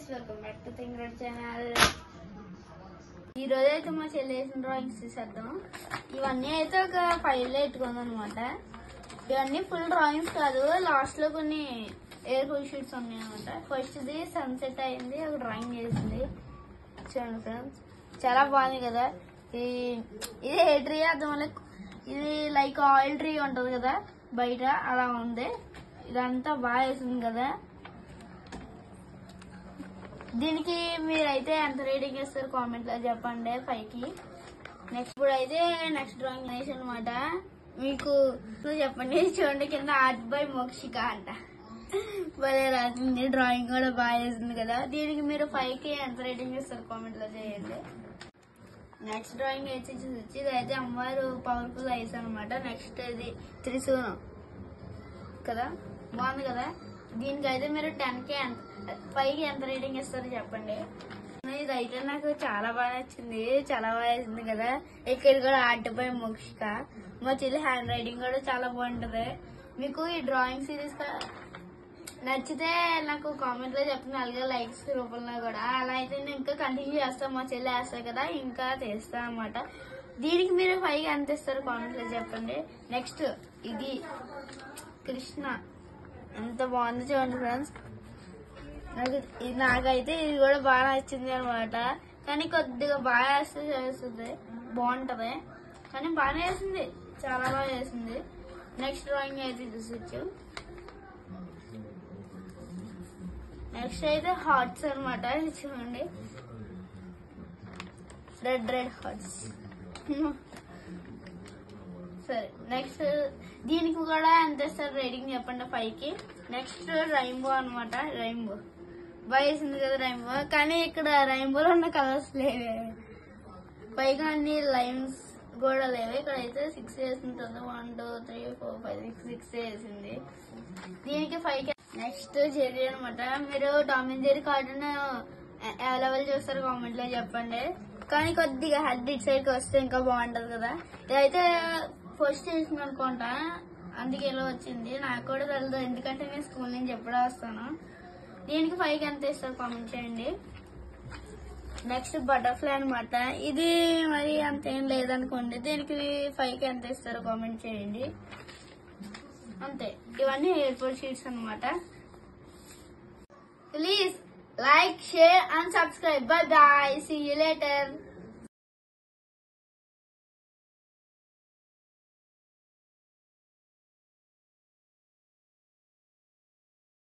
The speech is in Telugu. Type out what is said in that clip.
Guys, welcome back to think red channel. ఈ రోజు అయితే మా చెల్లి వేసిన డ్రాయింగ్స్ తీసేద్దాం. ఇవన్నీ అయితే ఒక ఫైల్లో పెట్టుకుందాం అనమాట. ఇవన్నీ ఫుల్ డ్రాయింగ్స్ కాదు, లాస్ట్ లో కొన్ని ఎయిర్ ఫుల్ షీట్స్ ఉన్నాయి అనమాట. ఫస్ట్ ది సన్సెట్ అయింది, ఒక డ్రాయింగ్ చేసింది. చూడండి ఫ్రెండ్స్, చాలా బాగుంది కదా. ఇది ఏ ట్రీ అర్థం, ఇది లైక్ ఆయిల్ ట్రీ ఉంటది కదా బయట, అలా ఉంది. ఇదంతా బాగా వేసింది కదా. దీనికి మీరైతే ఎంత రేటింగ్ ఇస్తారు కామెంట్ లో చెప్పండి 5కి. నెక్స్ట్ ఇప్పుడు అయితే నెక్స్ట్ డ్రాయింగ్ వేసి అనమాట. మీకు చెప్పండి. చూడండి, కింద ఆర్ట్ బై మోక్షిక అంట. భలే రాసింది, డ్రాయింగ్ కూడా బాగా వేసింది కదా. దీనికి మీరు 5కి ఎంత రేటింగ్ ఇస్తారు కామెంట్ లో చేయండి. నెక్స్ట్ డ్రాయింగ్ వేసి ఇది అయితే అమ్మవారు పవర్ఫుల్ ఐస్ అనమాట. నెక్స్ట్ ఇది త్రిశూలం కదా, బాగుంది కదా. దీనికైతే మీరు 10కి 5కి ఎంత రేటింగ్ ఇస్తారో చెప్పండి. ఇదైతే నాకు చాలా బాగా నచ్చింది, చాలా బాగా వేసింది కదా. ఇక్కడ కూడా ఆర్ట్ బై మోక్షిక. మా చెల్లి హ్యాండ్ రైటింగ్ కూడా చాలా బాగుంటది. మీకు ఈ డ్రాయింగ్ సిరీస్ నచ్చితే నాకు కామెంట్ లో చెప్పండి, అలాగే లైక్స్ రూపంలో కూడా. అలా అయితే నేను ఇంకా కంటిన్యూ చేస్తాను, మా చెల్లి వేస్తాను కదా, ఇంకా చేస్తా అనమాట. దీనికి మీరు 5కి ఎంత ఇస్తారు కామెంట్ లో చెప్పండి. నెక్స్ట్ ఇది కృష్ణ, ఎంత బాగుంది చూడండి ఫ్రెండ్స్. నాకైతే ఇది కూడా బాగా నచ్చింది అనమాట. కానీ కొద్దిగా బాగా వేస్తే చేస్తుంది, బాగుంటది. కానీ బాగానే వేసింది, చాలా బాగా వేసింది. నెక్స్ట్ డ్రాయింగ్ అయితే చూసొచ్చు. నెక్స్ట్ అయితే హార్ట్స్ అనమాట. చూడండి, రెడ్ హార్ట్స్. సరే, నెక్స్ట్ దీనికి కూడా ఎంత ఇస్తారు రేటింగ్ చెప్పండి 5కి. నెక్స్ట్ రైంబో అనమాట. రైంబో బాగా వేసింది కదా రైంబో. కానీ ఇక్కడ రైంబోలో ఉన్న కలర్స్ లేవే, పైగా అన్ని లైన్స్ కూడా లేవు. ఇక్కడ అయితే 6 వేసింది. 1 2 3 4 5 6 వేసింది. దీనికి 5కి. నెక్స్ట్ జెర్రీ అనమాట. మీరు Tom and Jerry cartoon available చూస్తారు కామెంట్ లో చెప్పండి. కానీ కొద్దిగా హెడ్ ఇట్ సైడ్ కి వస్తే ఇంకా బాగుంటది కదా. ఇదైతే ఫస్ట్ చేసింది అనుకుంటా, అందుకే ఇలా వచ్చింది. నాకు కూడా తెలియదు, ఎందుకంటే నేను స్కూల్ నుంచి ఎప్పుడూ వస్తాను. దీనికి 5కి ఎంత ఇస్తారు కామెంట్ చేయండి. నెక్స్ట్ బటర్ఫ్లై అనమాట. ఇది మరి అంతేం లేదనుకోండి. దీనికి 5కి ఎంత ఇస్తారు కామెంట్ చేయండి. అంతే, ఇవన్నీ ఎయిర్పోర్ట్ షీట్స్ అనమాట. Please like, share and subscribe. Bye bye, see you later.